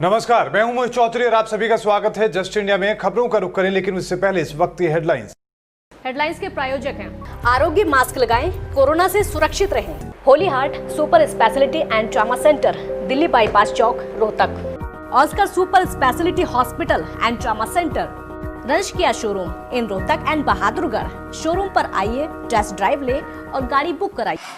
नमस्कार, मैं हूं मोहित चौधरी और आप सभी का स्वागत है जस्ट इंडिया में। खबरों का रुख करें, लेकिन उससे पहले इस वक्त ये हेडलाइंस के प्रायोजक हैं आरोग्य मास्क लगाएं, कोरोना से सुरक्षित रहें। Holy heart super speciality and trauma centre, Delhi bypass चौक, Rohtak. Oscar super speciality hospital and trauma centre, रंश किया showroom in Rohtak and Bahadurgarh. Showroom पर आइए, टेस्ट ड्राइव ले और गाड़ी बुक कराइए।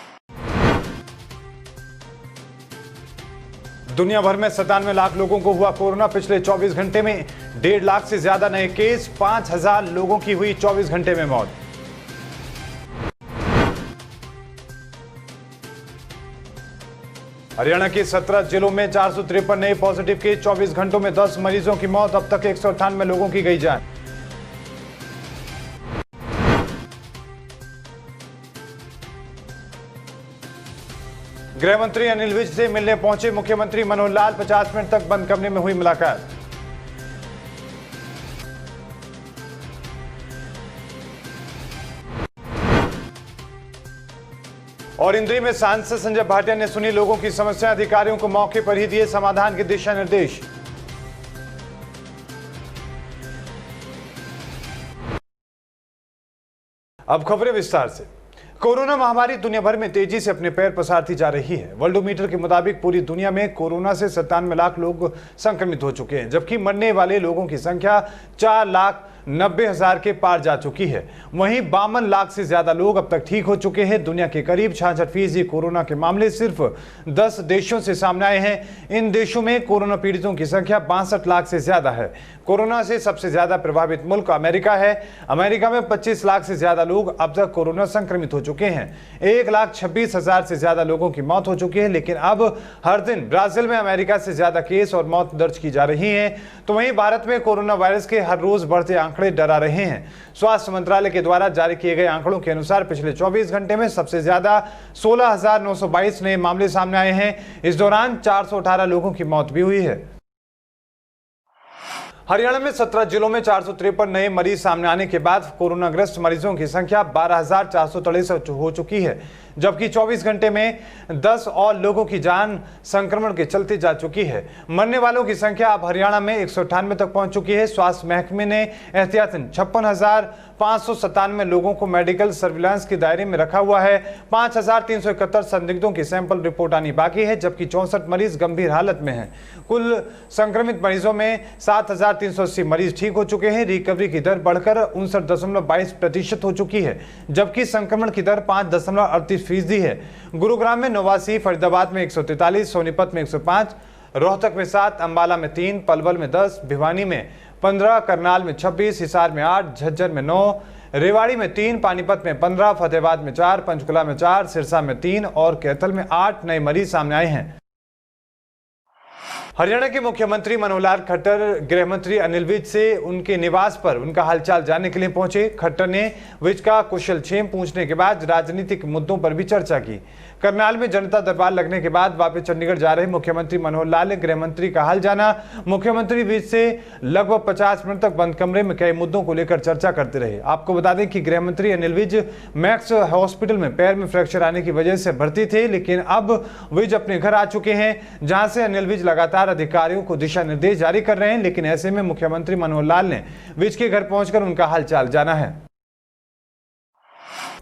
दुनिया भर में 97 लाख लोगों को हुआ कोरोना। पिछले 24 घंटे में 1.5 लाख से ज्यादा नए केस, 5000 लोगों की हुई 24 घंटे में मौत। हरियाणा के 17 जिलों में 453 नए पॉजिटिव केस, 24 घंटों में 10 मरीजों की मौत। अब तक 198 लोगों की गई जान। गृह मंत्री अनिल विज से मिलने पहुंचे मुख्यमंत्री मनोहर लाल। 50 मिनट तक बंद कमरे में हुई मुलाकात। और इंद्री में सांसद संजय भाटिया ने सुनी लोगों की समस्या, अधिकारियों को मौके पर ही दिए समाधान के दिशा निर्देश। अब खबरें विस्तार से। कोरोना महामारी दुनिया भर में तेजी से अपने पैर पसारती जा रही है। वर्ल्डोमीटर के मुताबिक पूरी दुनिया में कोरोना से 97 लाख लोग संक्रमित हो चुके हैं, जबकि मरने वाले लोगों की संख्या 4,90,000 के पार जा चुकी है। वहीं 52 लाख से ज्यादा लोग अब तक ठीक हो चुके हैं। दुनिया के करीब 66% कोरोना के मामले सिर्फ 10 देशों से सामने आए हैं। इन देशों में कोरोना पीड़ितों की संख्या 62 लाख से ज्यादा है। कोरोना से सबसे ज्यादा प्रभावित मुल्क अमेरिका है। अमेरिका में 25 लाख से ज्यादा लोग अब तक कोरोना संक्रमित हो चुके हैं। 1,26,000 से ज्यादा लोगों की मौत हो चुकी है। लेकिन अब हर दिन ब्राजील में अमेरिका से ज्यादा केस और मौत दर्ज की जा रही हैं। तो वहीं भारत में कोरोना वायरस के हर रोज बढ़ते आंकड़े डरा रहे हैं। स्वास्थ्य मंत्रालय के द्वारा जारी किए गए आंकड़ों के अनुसार पिछले 24 घंटे में सबसे ज्यादा 16,922 नए मामले सामने आए हैं। इस दौरान 418 लोगों की मौत भी हुई है। हरियाणा में 17 जिलों में 453 नए मरीज सामने आने के बाद कोरोनाग्रस्त मरीजों की संख्या 12,463 हो चुकी है, जबकि 24 घंटे में 10 और लोगों की जान संक्रमण के चलते जा चुकी है। मरने वालों की संख्या अब हरियाणा में 198 तक पहुंच चुकी है। स्वास्थ्य महकमे ने एहतियातन 56,597 लोगों को मेडिकल सर्विलांस के दायरे में रखा हुआ है। 5,371 संदिग्धों की सैंपल रिपोर्ट आनी बाकी है, जबकि 64 मरीज गंभीर हालत में हैं। कुल संक्रमित मरीजों में 7,380 मरीज ठीक हो चुके हैं। रिकवरी की दर बढ़कर 59.22% हो चुकी है, जबकि संक्रमण की दर 5.38% है। गुरुग्राम में 89, फरीदाबाद में 143, सोनीपत में 105, रोहतक में 7, अंबाला में 3, पलवल में 10, भिवानी में 15, करनाल में 26, हिसार में 8, झज्जर में 9, रेवाड़ी में 3, पानीपत में 15, फतेहाबाद में 4, पंचकुला में 4, सिरसा में 3 और कैथल में 8 नए मरीज सामने आए हैं। हरियाणा के मुख्यमंत्री मनोहर लाल खट्टर गृह मंत्री अनिल विज से उनके निवास पर उनका हालचाल जानने के लिए पहुंचे। खट्टर ने विज का कुशलक्षेम पूछने के बाद राजनीतिक मुद्दों पर भी चर्चा की। करनाल में जनता दरबार लगने के बाद वापस चंडीगढ़ जा रहे मुख्यमंत्री मनोहर लाल ने गृह मंत्री का हाल जाना। मुख्यमंत्री विज से लगभग 50 मिनट तक बंद कमरे में कई मुद्दों को लेकर चर्चा करते रहे। आपको बता दें कि गृह मंत्री अनिल विज मैक्स हॉस्पिटल में पैर में फ्रैक्चर आने की वजह से भर्ती थे, लेकिन अब विज अपने घर आ चुके हैं, जहां से अनिल विज लगातार अधिकारियों को दिशा निर्देश जारी कर रहे हैं। लेकिन ऐसे में मुख्यमंत्री मनोहर लाल ने विज के घर पहुंचकर उनका हालचाल जाना है।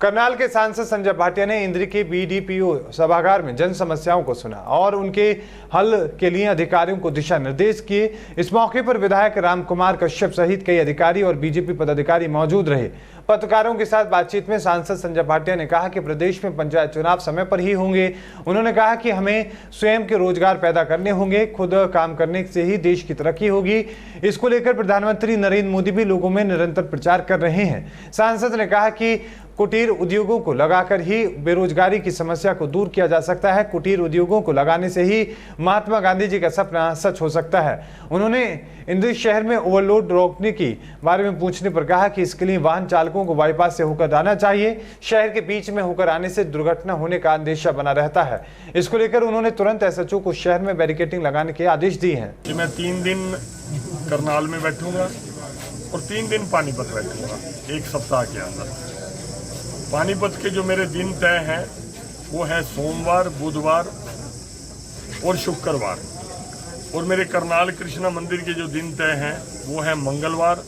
करनाल के सांसद संजय भाटिया ने इंद्री के बीडीपीओ सभागार में जन समस्याओं को सुना और उनके हल के लिए अधिकारियों को दिशा निर्देश किए। इस मौके पर विधायक रामकुमार कश्यप सहित कई अधिकारी और बीजेपी पदाधिकारी मौजूद रहे। पत्रकारों के साथ बातचीत में सांसद संजय भाटिया ने कहा कि प्रदेश में पंचायत चुनाव समय पर ही होंगे। उन्होंने कहा कि हमें स्वयं के रोजगार पैदा करने होंगे, खुद काम करने से ही देश की तरक्की होगी। इसको लेकर प्रधानमंत्री नरेंद्र मोदी भी लोगों में निरंतर प्रचार कर रहे हैं। सांसद ने कहा कि कुटीर उद्योगों को लगाकर ही बेरोजगारी की समस्या को दूर किया जा सकता है। कुटीर उद्योगों को लगाने से ही महात्मा गांधी जी का सपना सच हो सकता है। उन्होंने इंदौर शहर में ओवरलोड रोकने की बारे में पूछने पर कहा कि इसके लिए वाहन चालकों को बाईपास से होकर आना चाहिए। शहर के बीच में होकर आने से दुर्घटना होने का अंदेशा बना रहता है। इसको लेकर उन्होंने तुरंत एसएचओ को शहर में बैरिकेडिंग लगाने के आदेश दिए हैं। मैं 3 दिन करनाल में बैठूंगा और 3 दिन पानीपत बैठूंगा एक सप्ताह के अंदर। पानीपत के जो मेरे दिन तय हैं वो है सोमवार, बुधवार और शुक्रवार। और मेरे करनाल कृष्णा मंदिर के जो दिन तय हैं वो है मंगलवार,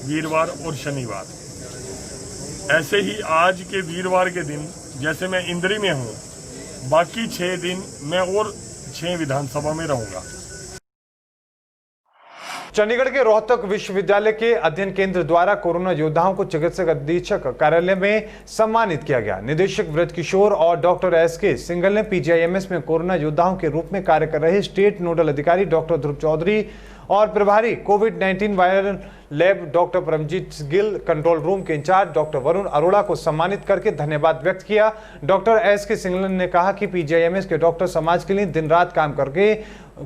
वीरवार और शनिवार। ऐसे ही आज के वीरवार के दिन जैसे मैं इंद्री में हूँ, बाकी 6 दिन मैं और 6 विधानसभा में रहूंगा। चंडीगढ़ के रोहतक विश्वविद्यालय के अध्ययन केंद्र द्वारा कोरोना योद्धाओं को चिकित्सक अधीक्षक कार्यालय में सम्मानित किया गया। निदेशक व्रत किशोर और डॉक्टर एसके सिंगल ने पीजीआईएमएस में कोरोना योद्धाओं के रूप में कार्य कर रहे स्टेट नोडल अधिकारी डॉक्टर ध्रुव चौधरी और प्रभारी कोविड-19 viral lab doctor Paramjit Gill, control room के इंचार्ज डॉक्टर वरुण अरोड़ा को सम्मानित करके धन्यवाद व्यक्त किया। डॉक्टर एसके सिंगलन ने कहा कि पीजीआईएमएस के डॉक्टर समाज के लिए दिन रात काम करके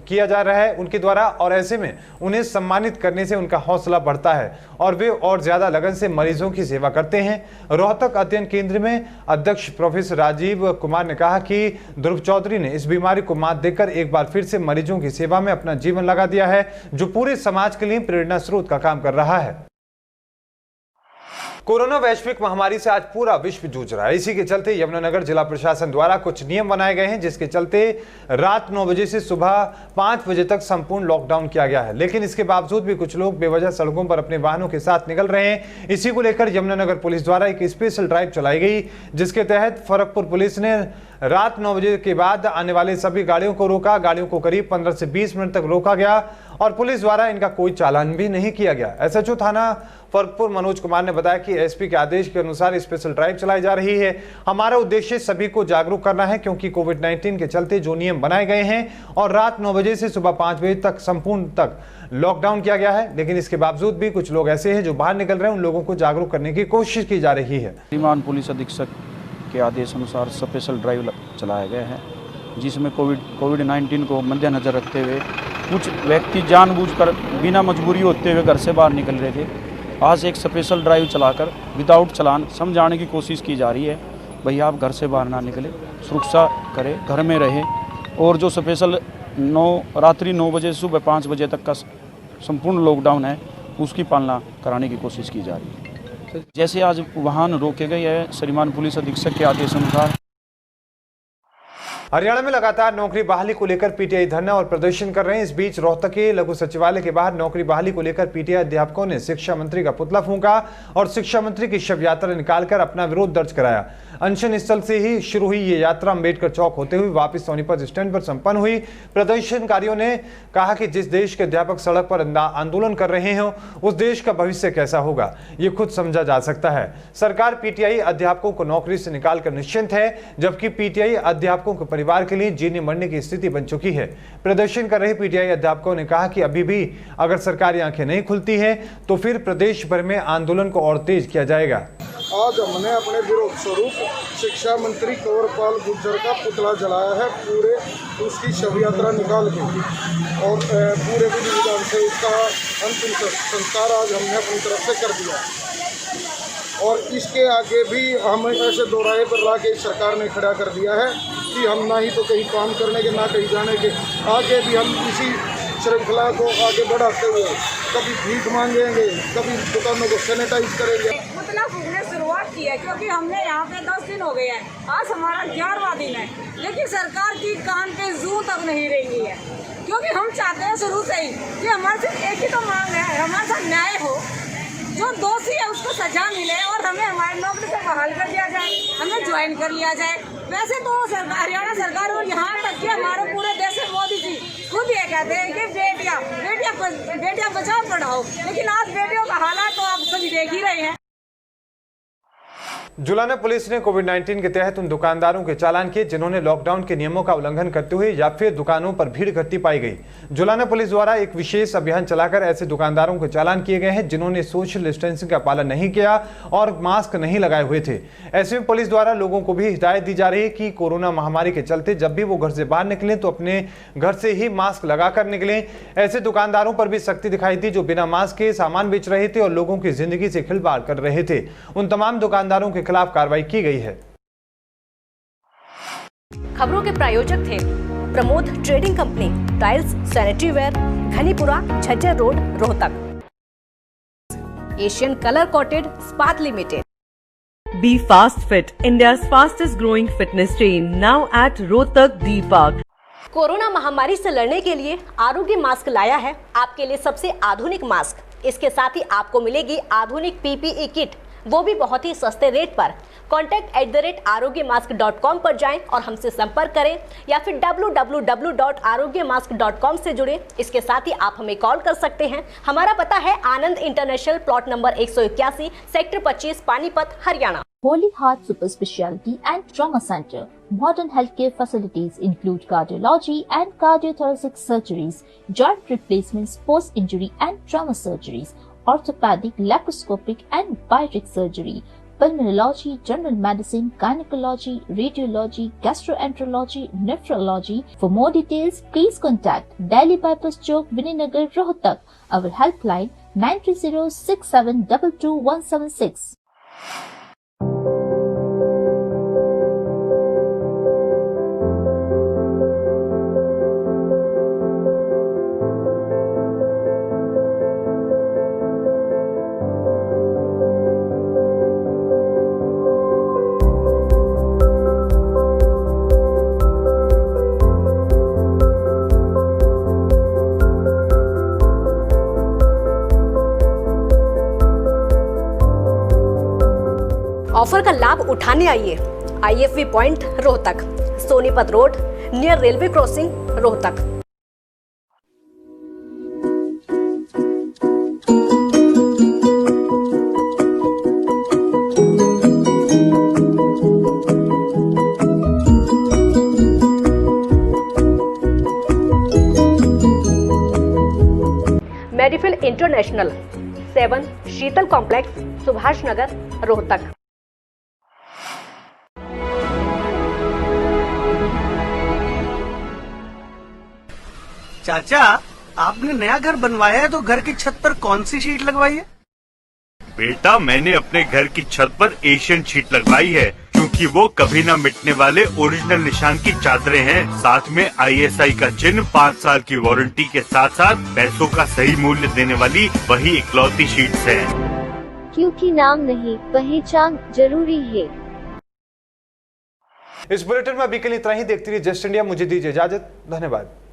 किया जा रहा है उनके द्वारा, और ऐसे में उन्हें सम्मानित करने से उनका हौसला बढ़ता है और वे और ज्यादा लगन से मरीजों की सेवा करते हैं। रोहतक अध्ययन केंद्र में अध्यक्ष प्रोफेसर राजीव कुमार ने कहा कि ध्रुव चौधरी ने इस बीमारी को मात देकर एक बार फिर से मरीजों की सेवा में अपना जीवन लगा दिया है, जो पूरे समाज के लिए प्रेरणा स्रोत का काम कर रहा है। कोरोना वैश्विक महामारी से आज पूरा विश्व जूझ रहा है। इसी के चलते यमुनानगर जिला प्रशासन द्वारा कुछ नियम बनाए गए हैं, जिसके चलते रात 9 बजे से सुबह 5 बजे तक संपूर्ण लॉकडाउन किया गया है। लेकिन इसके बावजूद भी कुछ लोग बेवजह सड़कों पर अपने वाहनों के साथ निकल रहे हैं। इसी को लेकर यमुनानगर पुलिस द्वारा एक स्पेशल ड्राइव चलाई गई, जिसके तहत फरकपुर पुलिस ने रात 9 बजे के बाद आने वाले सभी गाड़ियों को रोका। गाड़ियों को करीब 15 से 20 मिनट तक रोका गया और पुलिस द्वारा इनका कोई चालान भी नहीं किया गया। एसएचओ थाना फरकपुर मनोज कुमार ने बताया कि एसपी के आदेश के अनुसार स्पेशल ड्राइव चलाई जा रही है। हमारा उद्देश्य सभी को जागरूक करना है, क्योंकि कोविड-19 के चलते जो नियम बनाए गए हैं और रात 9 बजे से सुबह 5 बजे तक संपूर्ण तक लॉकडाउन किया गया है, लेकिन इसके बावजूद भी कुछ लोग ऐसे हैं जो बाहर निकल रहे हैं। उन लोगों को जागरूक करने की कोशिश की जा रही है। श्रीमान पुलिस अधीक्षक के आदेश अनुसार स्पेशल ड्राइव चलाया गया है, जिसमें कोविड-19 को मद्देनजर रखते हुए कुछ व्यक्ति जानबूझकर बिना मजबूरी होते हुए घर से बाहर निकल रहे थे। आज एक स्पेशल ड्राइव चलाकर विदाउट चालान समझाने की कोशिश की जा रही है, भैया आप घर से बाहर ना निकले, सुरक्षा करें, घर में रहें। और जो स्पेशल रात्रि 9 बजे से सुबह 5 बजे तक का संपूर्ण लॉकडाउन है, उसकी पालना कराने की कोशिश की जा रही है। जैसे आज वाहन रोके गए हैं श्रीमान पुलिस अधीक्षक के आदेश अनुसार। हरियाणा में लगातार नौकरी बहाली को लेकर पीटीआई धरना और प्रदर्शन कर रहे हैं। इस बीच रोहतक के लघु सचिवालय के बाहर नौकरी बहाली को लेकर पीटीआई अध्यापकों ने शिक्षा मंत्री का पुतला फूंका और शिक्षा मंत्री की शव यात्रा निकालकर अपना विरोध दर्ज कराया। अनशन स्थल से ही शुरू हुई ये यात्रा अम्बेडकर चौक होते हुए वापस सोनीपत स्टैंड पर संपन्न हुई। प्रदर्शनकारियों ने कहा कि जिस देश के अध्यापक सड़क पर आंदोलन कर रहे हैं, उस देश का भविष्य कैसा होगा ये खुद समझा जा सकता है। सरकार पीटीआई अध्यापकों को नौकरी से निकालकर निश्चिंत है, जबकि पीटीआई अध्यापकों के परिवार के लिए जीने मरने की स्थिति बन चुकी है। प्रदर्शन कर रहे पीटीआई अध्यापकों ने कहा कि अभी भी अगर सरकारी आंखें नहीं खुलती है तो फिर प्रदेश भर में आंदोलन को और तेज किया जाएगा। आज हमने अपने विरोध स्वरूप शिक्षा मंत्री कंवरपाल गुर्जर का पुतला जलाया है, पूरे उसकी शव यात्रा निकाल के, और पूरे विधि विधान से उसका अंतिम संस्कार आज हमने अपनी तरफ से कर दिया। और इसके आगे भी हम ऐसे दोराहे पर ला के सरकार ने खड़ा कर दिया है कि हम ना ही तो कहीं काम करने के ना कहीं जाने के, आगे भी हम इसी श्रृंखला को आगे बढ़ाते हुए कभी भीख मांगेंगे, कभी दुकानों को सैनिटाइज करेंगे। पुतला फूंकने शुरुआत की है, क्योंकि हमने यहाँ पे 10 दिन हो गए हैं, आज हमारा 11वां दिन है, लेकिन सरकार की कान पे जू तक नहीं रही है। क्योंकि हम चाहते हैं शुरू से ही कि हमारे सिर्फ एक ही तो मांग है, हमारे साथ न्याय हो, जो दोषी है उसको सजा मिले और हमें हमारी नौकरी से बहाल कर दिया जाए, हमें ज्वाइन कर लिया जाए। वैसे तो हरियाणा सरकार और यहाँ तक कि हमारे पूरे देश में मोदी जी खुद ये कहते हैं कि बेटियां बचाओ पढ़ाओ, लेकिन आज बेटियों का हालात तो आप सभी देख ही रहे हैं। जुलाना पुलिस ने कोविड-19 के तहत उन दुकानदारों के चालान किए जिन्होंने लॉकडाउन के नियमों का उल्लंघन करते हुए या फिर दुकानों पर भीड़ इकट्ठी पाई गई। जुलाना पुलिस द्वारा एक विशेष अभियान चलाकर ऐसे दुकानदारों के चालान किए गए हैं जिन्होंने सोशल डिस्टेंसिंग का पालन नहीं किया और मास्क नहीं लगाए हुए थे। ऐसे में पुलिस द्वारा लोगों को भी हिदायत दी जा रही है कि कोरोना महामारी के चलते जब भी वो घर से बाहर निकलें तो अपने घर से ही मास्क लगाकर निकलें। ऐसे दुकानदारों पर भी सख्ती दिखाई दी जो बिना मास्क के सामान बेच रहे थे और लोगों की जिंदगी से खिलवाड़ कर रहे थे। उन तमाम दुकानदारों के खिलाफ कार्रवाई की गई है। खबरों के प्रायोजक थे Pramod trading company, tiles, sanitary ware, Ghanipura, Jhajjar road, Rohtak. Asian colour coated स्पात limited. Be Fast Fit, India's fastest growing fitness chain, now at Rohtak D Park. Corona महामारी से लड़ने के लिए आरोग्य मास्क लाया है आपके लिए सबसे आधुनिक मास्क। इसके साथ ही आपको मिलेगी आधुनिक पीपीई किट, वो भी बहुत ही सस्ते रेट पर। contact@arogyamask.com पर जाएं और हमसे संपर्क करें या फिर www.arogyamask.com से जुड़ें। इसके साथ ही आप हमें कॉल कर सकते हैं। हमारा पता है Anand international, plot number 181, sector 25, Panipat, Haryana. Holy Heart Super Speciality and Trauma Center. Modern healthcare facilities include cardiology and cardiothoracic surgeries, joint replacements, post-injury and trauma surgeries, orthopedic, laparoscopic and bariatric surgery, pulmonology, general medicine, gynecology, radiology, gastroenterology, nephrology. For more details, please contact Delhi Bypass Chowk, Vininagar, Rohtak. Our helpline 930-6722-176. Offer का लाभ उठाने आइए IFV point Rohtak, Sonipat road near railway crossing, Rohtak. Medifil international 7 Sheetal complex, Subhash Nagar, Rohtak. चाचा, आपने नया घर बनवाया है तो घर की छत पर कौन सी शीट लगवाई है? बेटा, मैंने अपने घर की छत पर एशियन शीट लगवाई है क्योंकि वो कभी न मिटने वाले ओरिजिनल निशान की चादरें हैं। साथ में ISI का चिन्ह, 5 साल की वारंटी के साथ साथ पैसों का सही मूल्य देने वाली वही इकलौती शीट्स हैं। क्योंकि नाम नहीं, पहचान जरूरी है। इस बुलेटिन में अभी के लिए इतना ही। देखती रहिए जस्ट इंडिया। मुझे दीजिए इजाजत। धन्यवाद।